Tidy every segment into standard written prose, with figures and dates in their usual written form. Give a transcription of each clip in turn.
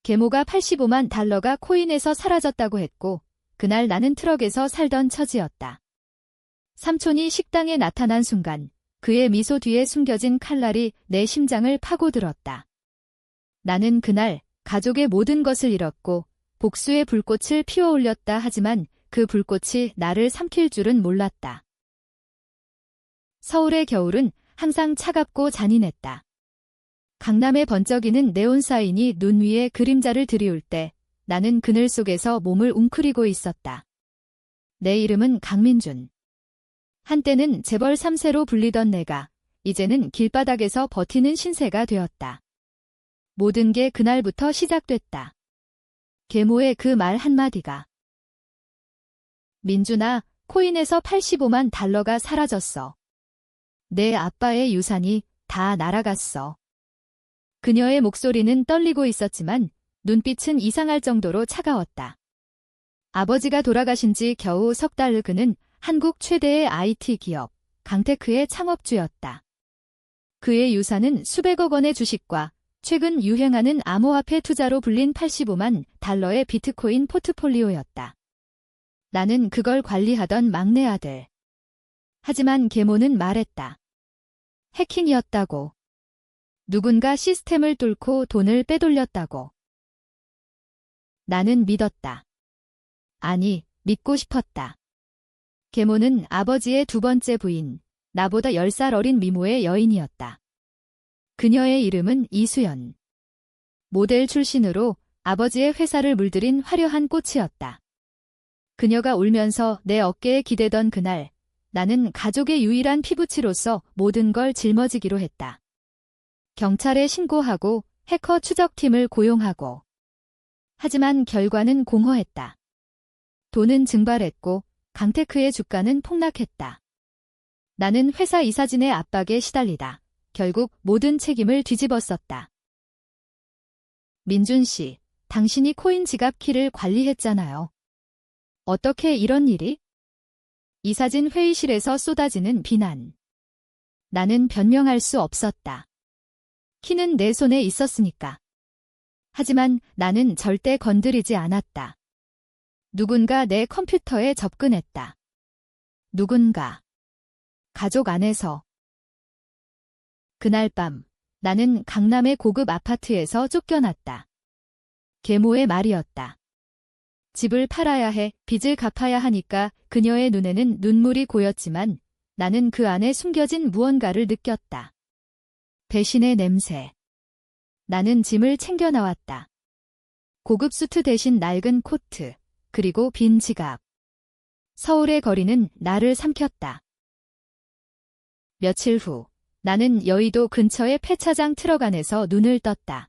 계모가 85만 달러가 코인에서 사라졌다고 했고 그날 나는 트럭에서 살던 처지였다. 삼촌이 식당에 나타난 순간 그의 미소 뒤에 숨겨진 칼날이 내 심장을 파고들었다. 나는 그날 가족의 모든 것을 잃었고 복수의 불꽃을 피워올렸다 하지만 그 불꽃이 나를 삼킬 줄은 몰랐다. 서울의 겨울은 항상 차갑고 잔인했다. 강남에 번쩍이는 네온 사인이 눈 위에 그림자를 드리울 때 나는 그늘 속에서 몸을 웅크리고 있었다. 내 이름은 강민준. 한때는 재벌 3세로 불리던 내가 이제는 길바닥에서 버티는 신세가 되었다. 모든 게 그날부터 시작됐다. 계모의 그 말 한마디가. 민준아, 코인에서 85만 달러가 사라졌어. 내 아빠의 유산이 다 날아갔어. 그녀의 목소리는 떨리고 있었지만 눈빛은 이상할 정도로 차가웠다. 아버지가 돌아가신 지 겨우 석 달 후 그는 한국 최대의 IT 기업 강테크의 창업주였다. 그의 유산은 수백억 원의 주식과 최근 유행하는 암호화폐 투자로 불린 85만 달러의 비트코인 포트폴리오였다. 나는 그걸 관리하던 막내 아들. 하지만 계모는 말했다. 해킹이었다고. 누군가 시스템을 뚫고 돈을 빼돌렸다고. 나는 믿었다. 아니, 믿고 싶었다. 계모는 아버지의 두 번째 부인, 나보다 10살 어린 미모의 여인이었다. 그녀의 이름은 이수연. 모델 출신으로 아버지의 회사를 물들인 화려한 꽃이었다. 그녀가 울면서 내 어깨에 기대던 그날, 나는 가족의 유일한 피부치로서 모든 걸 짊어지기로 했다. 경찰에 신고하고 해커 추적팀을 고용하고. 하지만 결과는 공허했다. 돈은 증발했고 강테크의 주가는 폭락했다. 나는 회사 이사진의 압박에 시달리다 결국 모든 책임을 뒤집었었다. 민준 씨, 당신이 코인 지갑 키를 관리했잖아요. 어떻게 이런 일이? 이사진 회의실에서 쏟아지는 비난. 나는 변명할 수 없었다. 키는 내 손에 있었으니까. 하지만 나는 절대 건드리지 않았다. 누군가 내 컴퓨터에 접근했다. 누군가. 가족 안에서. 그날 밤, 나는 강남의 고급 아파트에서 쫓겨났다. 계모의 말이었다. 집을 팔아야 해, 빚을 갚아야 하니까 그녀의 눈에는 눈물이 고였지만 나는 그 안에 숨겨진 무언가를 느꼈다. 배신의 냄새. 나는 짐을 챙겨 나왔다. 고급 수트 대신 낡은 코트, 그리고 빈 지갑. 서울의 거리는 나를 삼켰다. 며칠 후, 나는 여의도 근처의 폐차장 트럭 안에서 눈을 떴다.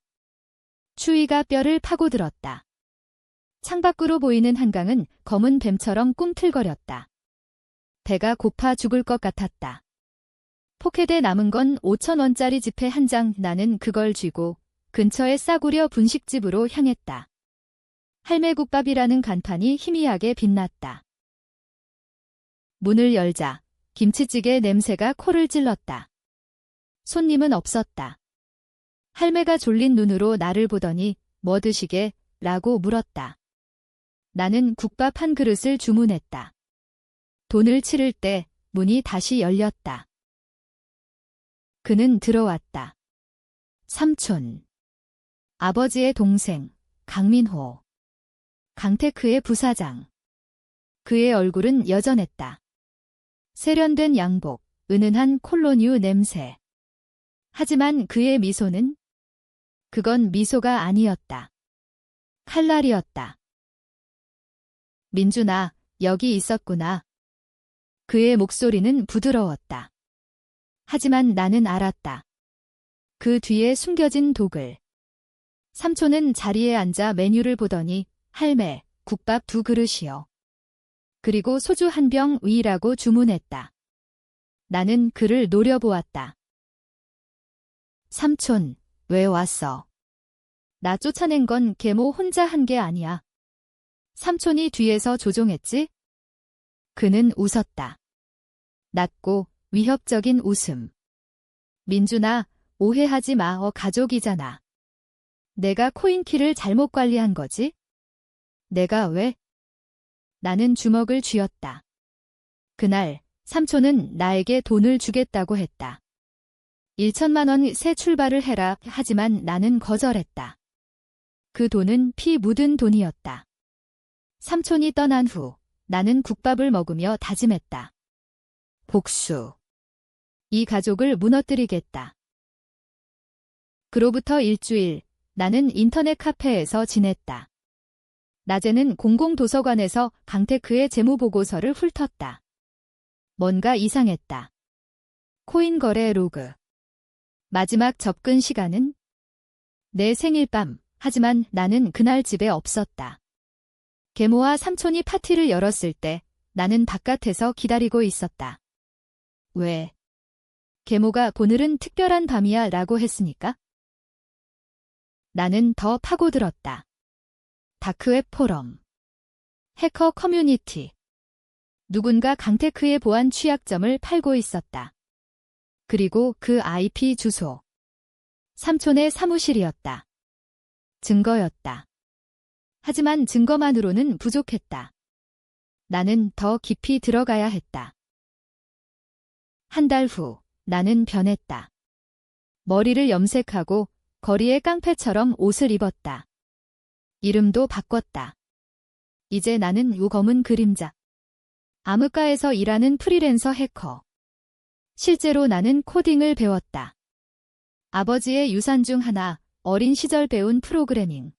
추위가 뼈를 파고들었다. 창밖으로 보이는 한강은 검은 뱀처럼 꿈틀거렸다. 배가 고파 죽을 것 같았다. 포켓에 남은 건 5,000원짜리 지폐 한 장. 나는 그걸 쥐고 근처의 싸구려 분식집으로 향했다. 할매국밥이라는 간판이 희미하게 빛났다. 문을 열자 김치찌개 냄새가 코를 찔렀다. 손님은 없었다. 할매가 졸린 눈으로 나를 보더니 뭐 드시게? 라고 물었다. 나는 국밥 한 그릇을 주문했다. 돈을 치를 때 문이 다시 열렸다. 그는 들어왔다. 삼촌. 아버지의 동생, 강민호. 강테크의 부사장. 그의 얼굴은 여전했다. 세련된 양복, 은은한 콜로뉴 냄새. 하지만 그의 미소는? 그건 미소가 아니었다. 칼날이었다. 민준아, 여기 있었구나. 그의 목소리는 부드러웠다. 하지만 나는 알았다. 그 뒤에 숨겨진 독을. 삼촌은 자리에 앉아 메뉴를 보더니 할매, 국밥 2그릇이요. 그리고 소주 한 병 위라고 주문했다. 나는 그를 노려보았다. 삼촌, 왜 왔어? 나 쫓아낸 건 계모 혼자 한 게 아니야. 삼촌이 뒤에서 조종했지? 그는 웃었다. 낮고 위협적인 웃음. 민준아, 오해하지 마. 가족이잖아. 내가 코인키를 잘못 관리한 거지? 내가 왜? 나는 주먹을 쥐었다. 그날 삼촌은 나에게 돈을 주겠다고 했다. 1천만 원 새 출발을 해라. 하지만 나는 거절했다. 그 돈은 피 묻은 돈이었다. 삼촌이 떠난 후 나는 국밥을 먹으며 다짐했다. 복수. 이 가족을 무너뜨리겠다. 그로부터 일주일, 나는 인터넷 카페에서 지냈다. 낮에는 공공도서관에서 강테크의 재무보고서를 훑었다. 뭔가 이상했다. 코인 거래 로그. 마지막 접근 시간은? 내 생일 밤, 하지만 나는 그날 집에 없었다. 계모와 삼촌이 파티를 열었을 때 나는 바깥에서 기다리고 있었다. 왜? 계모가 오늘은 특별한 밤이야 라고 했으니까? 나는 더 파고들었다. 다크웹 포럼. 해커 커뮤니티. 누군가 강테크의 보안 취약점을 팔고 있었다. 그리고 그 IP 주소. 삼촌의 사무실이었다. 증거였다. 하지만 증거만으로는 부족했다. 나는 더 깊이 들어가야 했다. 한 달 후, 나는 변했다. 머리를 염색하고 거리의 깡패처럼 옷을 입었다. 이름도 바꿨다. 이제 나는 검은 그림자. 암흑가에서 일하는 프리랜서 해커. 실제로 나는 코딩을 배웠다. 아버지의 유산 중 하나, 어린 시절 배운 프로그래밍.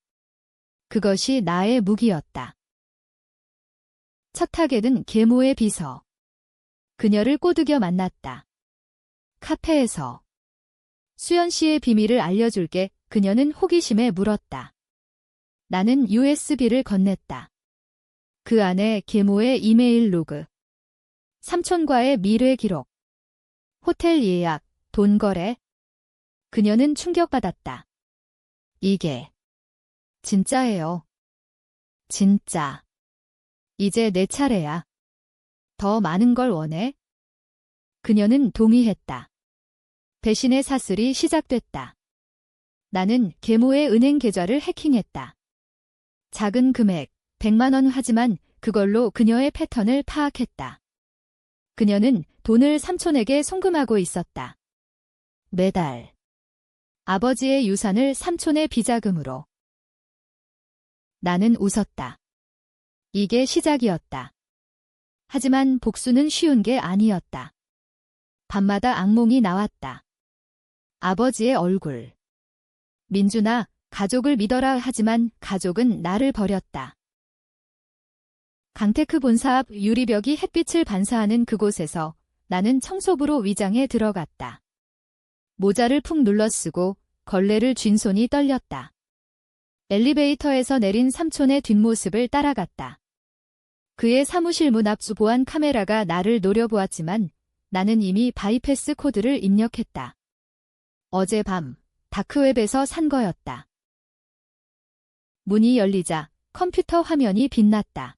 그것이 나의 무기였다. 첫 타겟은 계모의 비서. 그녀를 꼬드겨 만났다. 카페에서. 수연 씨의 비밀을 알려줄게. 그녀는 호기심에 물었다. 나는 USB를 건넸다. 그 안에 계모의 이메일 로그. 삼촌과의 미래 기록. 호텔 예약, 돈 거래. 그녀는 충격받았다. 이게 진짜예요. 진짜. 이제 내 차례야. 더 많은 걸 원해? 그녀는 동의했다. 배신의 사슬이 시작됐다. 나는 계모의 은행 계좌를 해킹했다. 작은 금액, 100만 원 하지만 그걸로 그녀의 패턴을 파악했다. 그녀는 돈을 삼촌에게 송금하고 있었다. 매달. 아버지의 유산을 삼촌의 비자금으로. 나는 웃었다. 이게 시작이었다. 하지만 복수는 쉬운 게 아니었다. 밤마다 악몽이 나왔다. 아버지의 얼굴. 민준아, 가족을 믿어라. 하지만 가족은 나를 버렸다. 강테크 본사 앞 유리벽이 햇빛을 반사하는 그곳에서 나는 청소부로 위장해 들어갔다. 모자를 푹 눌러쓰고 걸레를 쥔 손이 떨렸다. 엘리베이터에서 내린 삼촌의 뒷모습을 따라갔다. 그의 사무실 문 앞 보안 카메라가 나를 노려보았지만 나는 이미 바이패스 코드를 입력했다. 어젯밤 다크웹에서 산 거였다. 문이 열리자 컴퓨터 화면이 빛났다.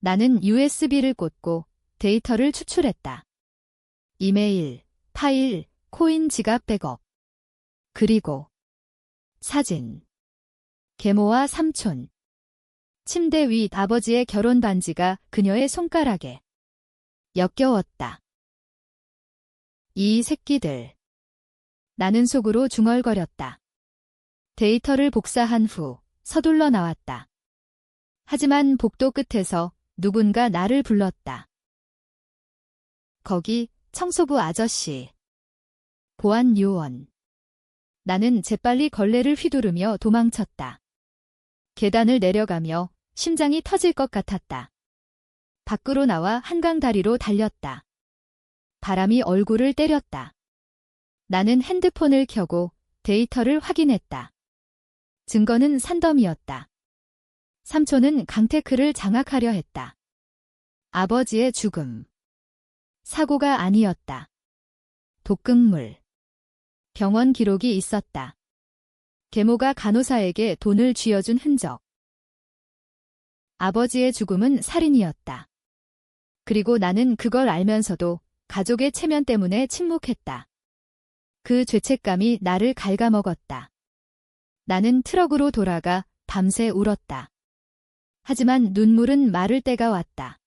나는 USB를 꽂고 데이터를 추출했다. 이메일, 파일, 코인 지갑 백업. 그리고 사진. 계모와 삼촌. 침대 위 아버지의 결혼 반지가 그녀의 손가락에 역겨웠다. 이 새끼들. 나는 속으로 중얼거렸다. 데이터를 복사한 후 서둘러 나왔다. 하지만 복도 끝에서 누군가 나를 불렀다. 거기 청소부 아저씨. 보안 요원. 나는 재빨리 걸레를 휘두르며 도망쳤다. 계단을 내려가며 심장이 터질 것 같았다. 밖으로 나와 한강 다리로 달렸다. 바람이 얼굴을 때렸다. 나는 핸드폰을 켜고 데이터를 확인했다. 증거는 산더미였다. 삼촌은 강테크를 장악하려 했다. 아버지의 죽음. 사고가 아니었다. 독극물. 병원 기록이 있었다. 계모가 간호사에게 돈을 쥐어준 흔적. 아버지의 죽음은 살인이었다. 그리고 나는 그걸 알면서도 가족의 체면 때문에 침묵했다. 그 죄책감이 나를 갉아먹었다. 나는 트럭으로 돌아가 밤새 울었다. 하지만 눈물은 마를 때가 왔다.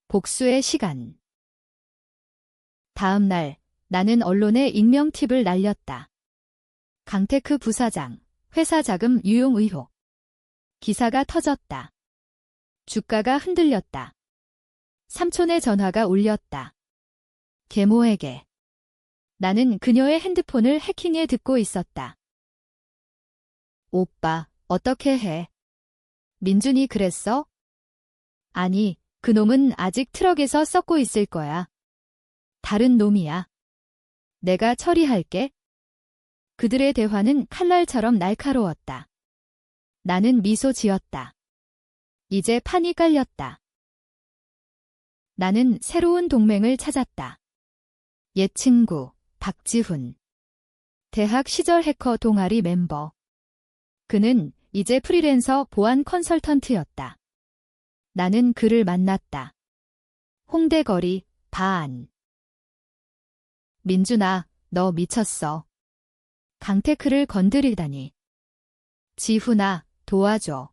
복수의 시간. 다음 날 나는 언론에 익명 팁을 날렸다. 강테크 부사장, 회사 자금 유용 의혹. 기사가 터졌다. 주가가 흔들렸다. 삼촌의 전화가 울렸다. 계모에게. 나는 그녀의 핸드폰을 해킹해 듣고 있었다. 오빠, 어떻게 해? 민준이 그랬어? 아니, 그놈은 아직 트럭에서 썩고 있을 거야. 다른 놈이야. 내가 처리할게. 그들의 대화는 칼날처럼 날카로웠다. 나는 미소 지었다. 이제 판이 깔렸다. 나는 새로운 동맹을 찾았다. 옛 친구, 박지훈. 대학 시절 해커 동아리 멤버. 그는 이제 프리랜서 보안 컨설턴트였다. 나는 그를 만났다. 홍대거리, 바안. 민준아, 너 미쳤어. 강테크를 건드리다니. 지훈아, 도와줘.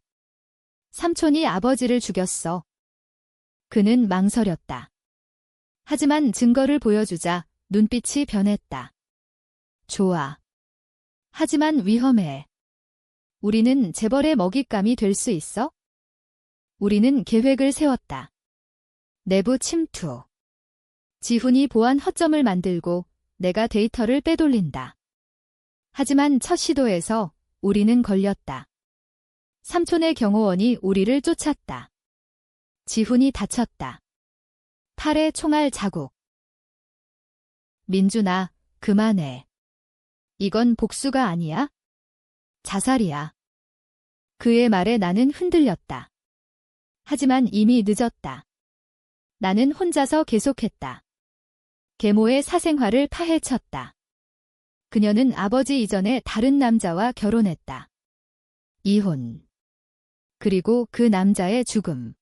삼촌이 아버지를 죽였어. 그는 망설였다. 하지만 증거를 보여주자 눈빛이 변했다. 좋아. 하지만 위험해. 우리는 재벌의 먹잇감이 될 수 있어? 우리는 계획을 세웠다. 내부 침투. 지훈이 보안 허점을 만들고 내가 데이터를 빼돌린다. 하지만 첫 시도에서 우리는 걸렸다. 삼촌의 경호원이 우리를 쫓았다. 지훈이 다쳤다. 팔에 총알 자국. 민준아, 그만해. 이건 복수가 아니야? 자살이야. 그의 말에 나는 흔들렸다. 하지만 이미 늦었다. 나는 혼자서 계속했다. 계모의 사생활을 파헤쳤다. 그녀는 아버지 이전에 다른 남자와 결혼했다. 이혼. 그리고 그 남자의 죽음.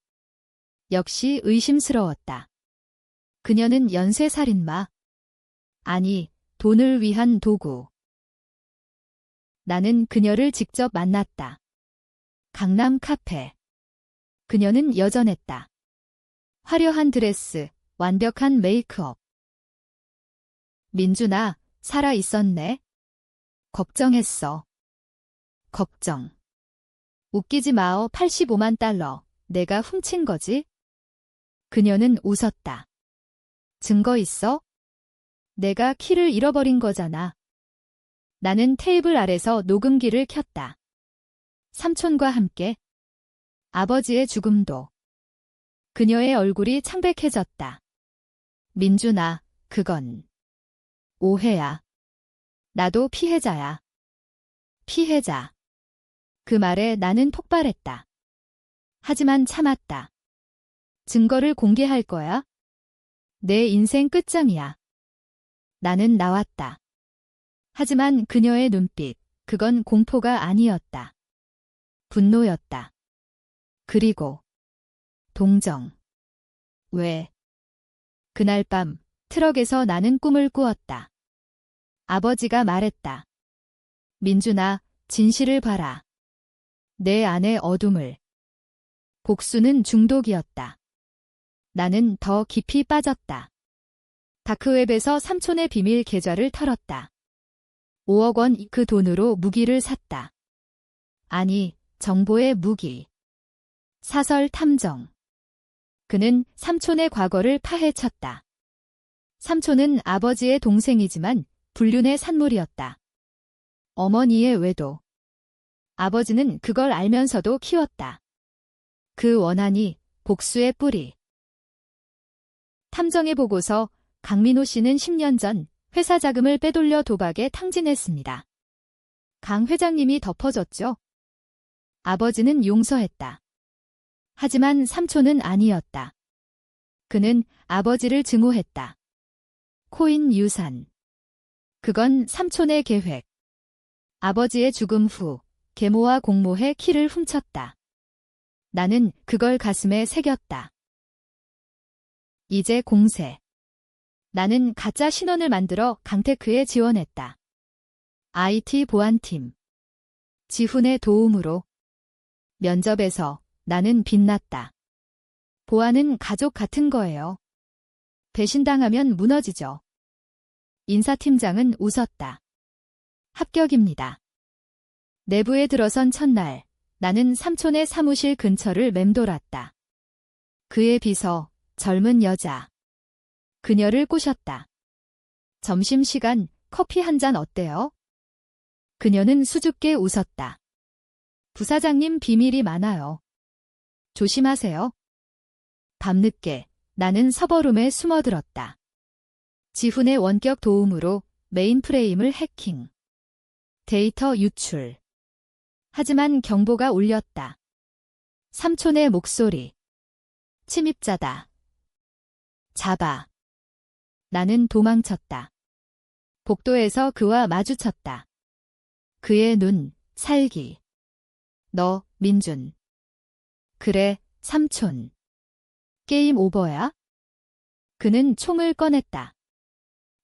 역시 의심스러웠다. 그녀는 연쇄살인마. 아니, 돈을 위한 도구. 나는 그녀를 직접 만났다. 강남 카페. 그녀는 여전했다. 화려한 드레스, 완벽한 메이크업. 민준아, 살아 있었네. 걱정했어. 걱정. 웃기지 마어. 85만 달러. 내가 훔친 거지? 그녀는 웃었다. 증거 있어? 내가 키를 잃어버린 거잖아. 나는 테이블 아래서 녹음기를 켰다. 삼촌과 함께. 아버지의 죽음도. 그녀의 얼굴이 창백해졌다. 민준아, 그건 오해야. 나도 피해자야. 피해자. 그 말에 나는 폭발했다. 하지만 참았다. 증거를 공개할 거야? 내 인생 끝장이야. 나는 나왔다. 하지만 그녀의 눈빛, 그건 공포가 아니었다. 분노였다. 그리고 동정. 왜? 그날 밤 트럭에서 나는 꿈을 꾸었다. 아버지가 말했다. 민준아, 진실을 봐라. 내 안의 어둠을. 복수는 중독이었다. 나는 더 깊이 빠졌다. 다크웹에서 삼촌의 비밀 계좌를 털었다. 5억 원 그 돈으로 무기를 샀다. 아니, 정보의 무기. 사설 탐정. 그는 삼촌의 과거를 파헤쳤다. 삼촌은 아버지의 동생이지만 불륜의 산물이었다. 어머니의 외도. 아버지는 그걸 알면서도 키웠다. 그 원한이 복수의 뿌리. 탐정의 보고서. 강민호 씨는 10년 전 회사 자금을 빼돌려 도박에 탕진했습니다. 강 회장님이 덮어줬죠. 아버지는 용서했다. 하지만 삼촌은 아니었다. 그는 아버지를 증오했다. 코인 유산. 그건 삼촌의 계획. 아버지의 죽음 후 계모와 공모해 키를 훔쳤다. 나는 그걸 가슴에 새겼다. 이제 공세. 나는 가짜 신원을 만들어 강테크에 지원했다. IT 보안팀. 지훈의 도움으로. 면접에서 나는 빛났다. 보아는 가족 같은 거예요. 배신당하면 무너지죠. 인사팀장은 웃었다. 합격입니다. 내부에 들어선 첫날, 나는 삼촌의 사무실 근처를 맴돌았다. 그의 비서, 젊은 여자. 그녀를 꼬셨다. 점심시간 커피 한 잔 어때요? 그녀는 수줍게 웃었다. 부사장님 비밀이 많아요. 조심하세요. 밤늦게 나는 서버룸에 숨어들었다. 지훈의 원격 도움으로 메인프레임을 해킹. 데이터 유출. 하지만 경보가 울렸다. 삼촌의 목소리. 침입자다. 잡아. 나는 도망쳤다. 복도에서 그와 마주쳤다. 그의 눈, 살기. 너, 민준. 그래, 삼촌. 게임 오버야? 그는 총을 꺼냈다.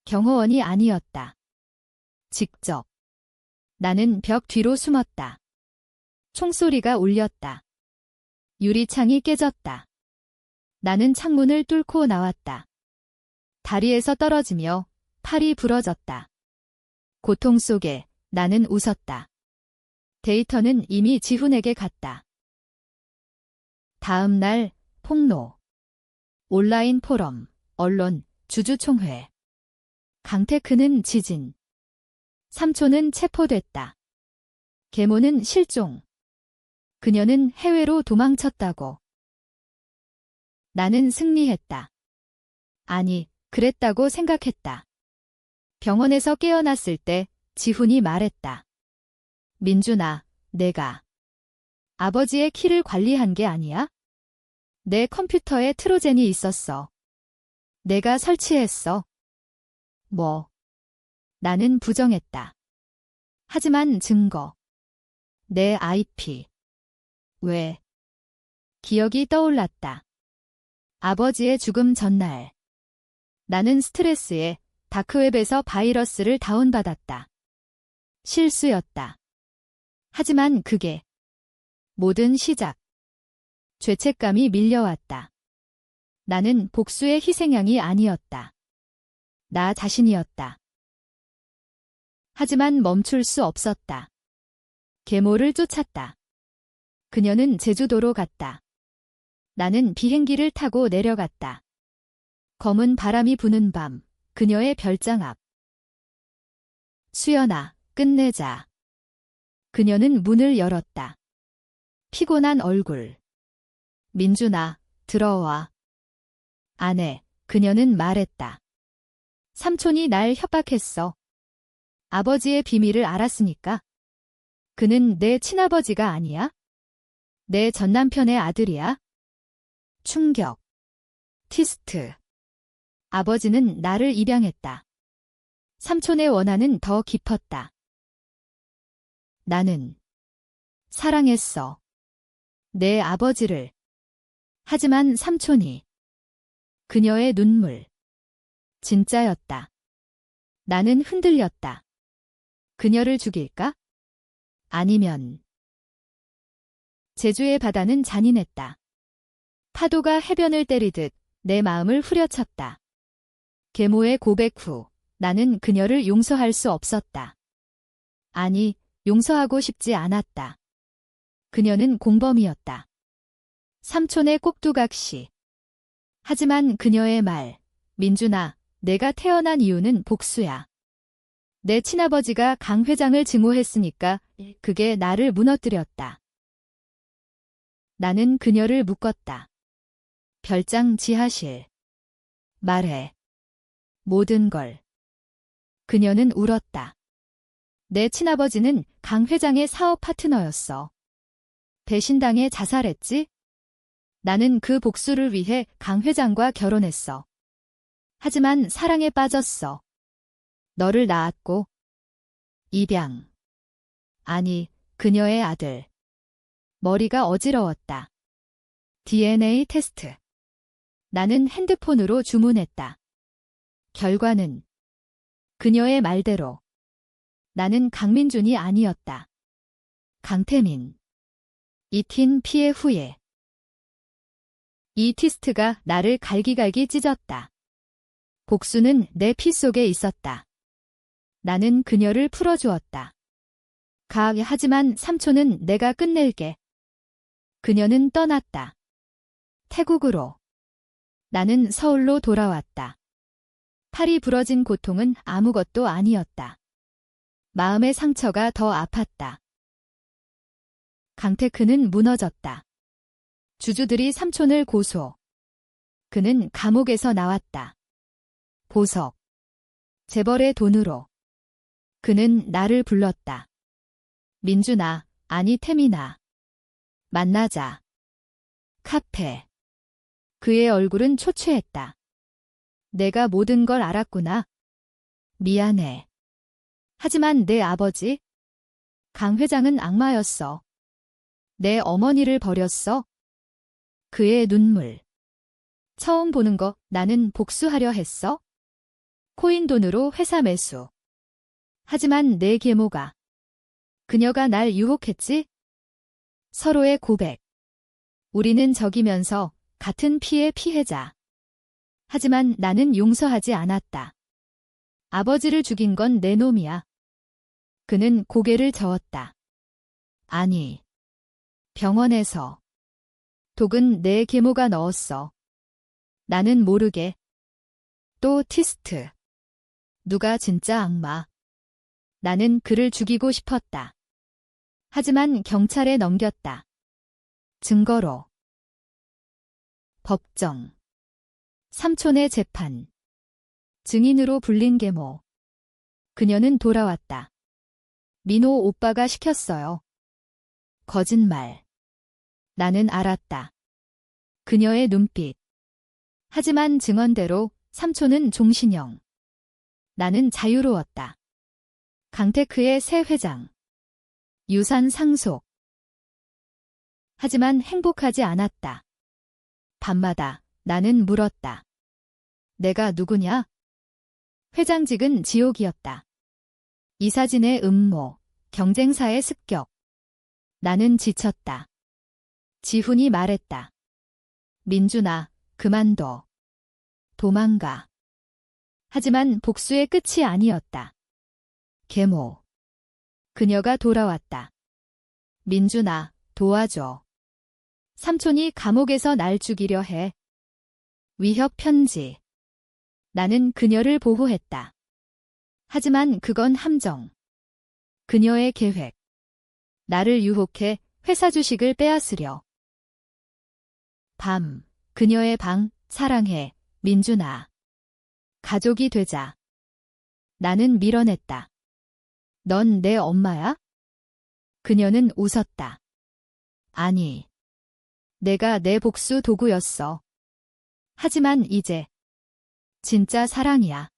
경호원이 아니었다. 직접. 나는 벽 뒤로 숨었다. 총소리가 울렸다. 유리창이 깨졌다. 나는 창문을 뚫고 나왔다. 다리에서 떨어지며 팔이 부러졌다. 고통 속에 나는 웃었다. 데이터는 이미 지훈에게 갔다. 다음 날 폭로. 온라인 포럼, 언론, 주주총회. 강테크는 지진. 삼촌은 체포됐다. 계모는 실종. 그녀는 해외로 도망쳤다고. 나는 승리했다. 아니, 그랬다고 생각했다. 병원에서 깨어났을 때 지훈이 말했다. 민준아, 내가 아버지의 키를 관리한 게 아니야? 내 컴퓨터에 트로젠이 있었어. 내가 설치했어. 뭐? 나는 부정했다. 하지만 증거. 내 IP. 왜? 기억이 떠올랐다. 아버지의 죽음 전날. 나는 스트레스에 다크웹에서 바이러스를 다운받았다. 실수였다. 하지만 그게 모든 시작. 죄책감이 밀려왔다. 나는 복수의 희생양이 아니었다. 나 자신이었다. 하지만 멈출 수 없었다. 계모를 쫓았다. 그녀는 제주도로 갔다. 나는 비행기를 타고 내려갔다. 검은 바람이 부는 밤, 그녀의 별장 앞. 수연아, 끝내자. 그녀는 문을 열었다. 피곤한 얼굴. 민준아, 들어와. 안에, 그녀는 말했다. 삼촌이 날 협박했어. 아버지의 비밀을 알았으니까. 그는 내 친아버지가 아니야? 내 전남편의 아들이야? 충격. 티스트. 아버지는 나를 입양했다. 삼촌의 원한은 더 깊었다. 나는 사랑했어. 내 아버지를. 하지만 삼촌이. 그녀의 눈물. 진짜였다. 나는 흔들렸다. 그녀를 죽일까? 아니면. 제주의 바다는 잔인했다. 파도가 해변을 때리듯 내 마음을 후려쳤다. 계모의 고백 후 나는 그녀를 용서할 수 없었다. 아니, 용서하고 싶지 않았다. 그녀는 공범이었다. 삼촌의 꼭두각시. 하지만 그녀의 말, 민준아, 내가 태어난 이유는 복수야. 내 친아버지가 강 회장을 증오했으니까 그게 나를 무너뜨렸다. 나는 그녀를 묶었다. 별장 지하실. 말해. 모든 걸. 그녀는 울었다. 내 친아버지는 강 회장의 사업 파트너였어. 배신당해 자살했지? 나는 그 복수를 위해 강 회장과 결혼했어. 하지만 사랑에 빠졌어. 너를 낳았고. 입양. 아니, 그녀의 아들. 머리가 어지러웠다. DNA 테스트. 나는 핸드폰으로 주문했다. 결과는 그녀의 말대로. 나는 강민준이 아니었다. 강태민. 이틴 피해 후에. 이 티스트가 나를 갈기갈기 찢었다. 복수는 내 피 속에 있었다. 나는 그녀를 풀어주었다. 하지만 삼촌은 내가 끝낼게. 그녀는 떠났다. 태국으로. 나는 서울로 돌아왔다. 팔이 부러진 고통은 아무것도 아니었다. 마음의 상처가 더 아팠다. 강태크는 무너졌다. 주주들이 삼촌을 고소. 그는 감옥에서 나왔다. 보석. 재벌의 돈으로. 그는 나를 불렀다. 민준아, 아니 태민아. 만나자. 카페. 그의 얼굴은 초췌했다. 내가 모든 걸 알았구나. 미안해. 하지만 내 아버지? 강 회장은 악마였어. 내 어머니를 버렸어. 그의 눈물. 처음 보는 거 나는 복수하려 했어. 코인 돈으로 회사 매수. 하지만 내 계모가. 그녀가 날 유혹했지? 서로의 고백. 우리는 적이면서 같은 피해 피해자. 하지만 나는 용서하지 않았다. 아버지를 죽인 건 내 놈이야. 그는 고개를 저었다. 아니. 병원에서. 독은 내 계모가 넣었어. 나는 모르게. 또 티스트. 누가 진짜 악마. 나는 그를 죽이고 싶었다. 하지만 경찰에 넘겼다. 증거로. 법정. 삼촌의 재판. 증인으로 불린 계모. 그녀는 돌아왔다. 민호 오빠가 시켰어요. 거짓말. 나는 알았다. 그녀의 눈빛. 하지만 증언대로 삼촌은 종신형. 나는 자유로웠다. 강테크의 새 회장. 유산 상속. 하지만 행복하지 않았다. 밤마다 나는 물었다. 내가 누구냐? 회장직은 지옥이었다. 이사진의 음모, 경쟁사의 습격. 나는 지쳤다. 지훈이 말했다. 민준아, 그만둬. 도망가. 하지만 복수의 끝이 아니었다. 계모. 그녀가 돌아왔다. 민준아, 도와줘. 삼촌이 감옥에서 날 죽이려 해. 위협 편지. 나는 그녀를 보호했다. 하지만 그건 함정. 그녀의 계획. 나를 유혹해 회사 주식을 빼앗으려. 밤, 그녀의 방, 사랑해, 민준아. 가족이 되자. 나는 밀어냈다. 넌 내 엄마야? 그녀는 웃었다. 아니. 내가 내 복수 도구였어. 하지만 이제 진짜 사랑이야.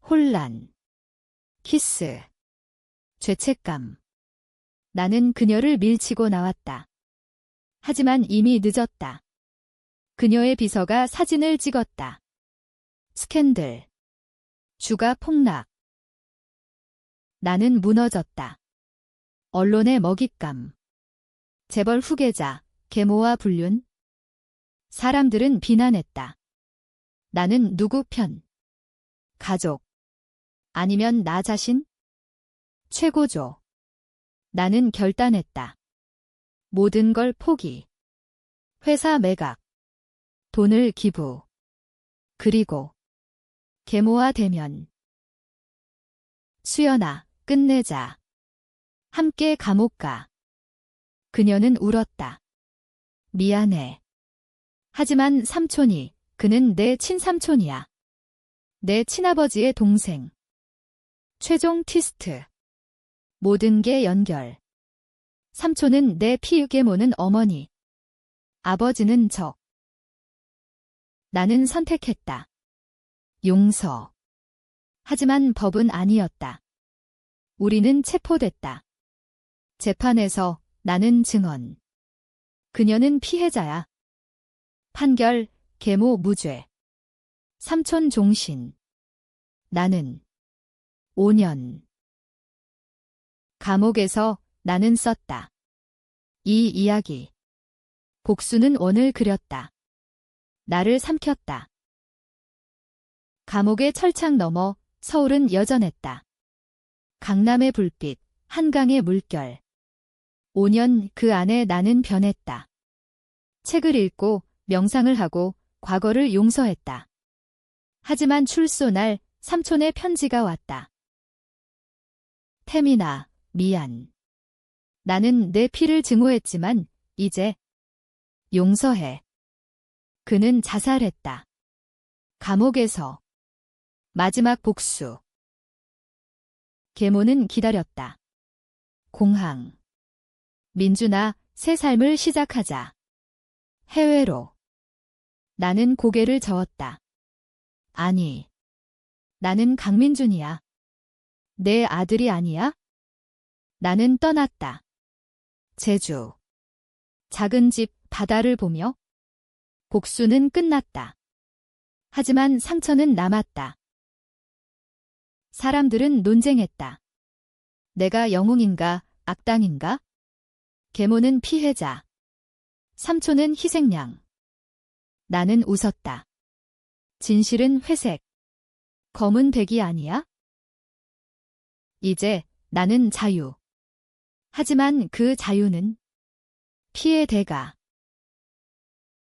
혼란. 키스. 죄책감. 나는 그녀를 밀치고 나왔다. 하지만 이미 늦었다. 그녀의 비서가 사진을 찍었다. 스캔들. 주가 폭락. 나는 무너졌다. 언론의 먹잇감. 재벌 후계자, 계모와 불륜. 사람들은 비난했다. 나는 누구 편? 가족. 아니면 나 자신? 최고조. 나는 결단했다. 모든 걸 포기. 회사 매각. 돈을 기부. 그리고 계모와 대면. 수연아, 끝내자. 함께 감옥 가. 그녀는 울었다. 미안해. 하지만 삼촌이, 그는 내 친삼촌이야. 내 친아버지의 동생. 최종 티스트. 모든 게 연결. 삼촌은 내 피, 계모는 어머니. 아버지는 적. 나는 선택했다. 용서. 하지만 법은 아니었다. 우리는 체포됐다. 재판에서 나는 증언. 그녀는 피해자야. 판결, 계모 무죄. 삼촌 종신. 나는 5년. 감옥에서 나는 썼다. 이 이야기. 복수는 원을 그렸다. 나를 삼켰다. 감옥의 철창 너머 서울은 여전했다. 강남의 불빛, 한강의 물결. 5년 그 안에 나는 변했다. 책을 읽고 명상을 하고 과거를 용서했다. 하지만 출소 날 삼촌의 편지가 왔다. 태민아, 미안. 나는 내 피를 증오했지만 이제 용서해. 그는 자살했다. 감옥에서. 마지막 복수. 계모는 기다렸다. 공항. 민준아, 새 삶을 시작하자. 해외로. 나는 고개를 저었다. 아니. 나는 강민준이야. 내 아들이 아니야? 나는 떠났다. 제주. 작은 집, 바다를 보며. 복수는 끝났다. 하지만 상처는 남았다. 사람들은 논쟁했다. 내가 영웅인가, 악당인가? 계모는 피해자. 삼촌은 희생양. 나는 웃었다. 진실은 회색. 검은 백이 아니야? 이제 나는 자유. 하지만 그 자유는 피의 대가.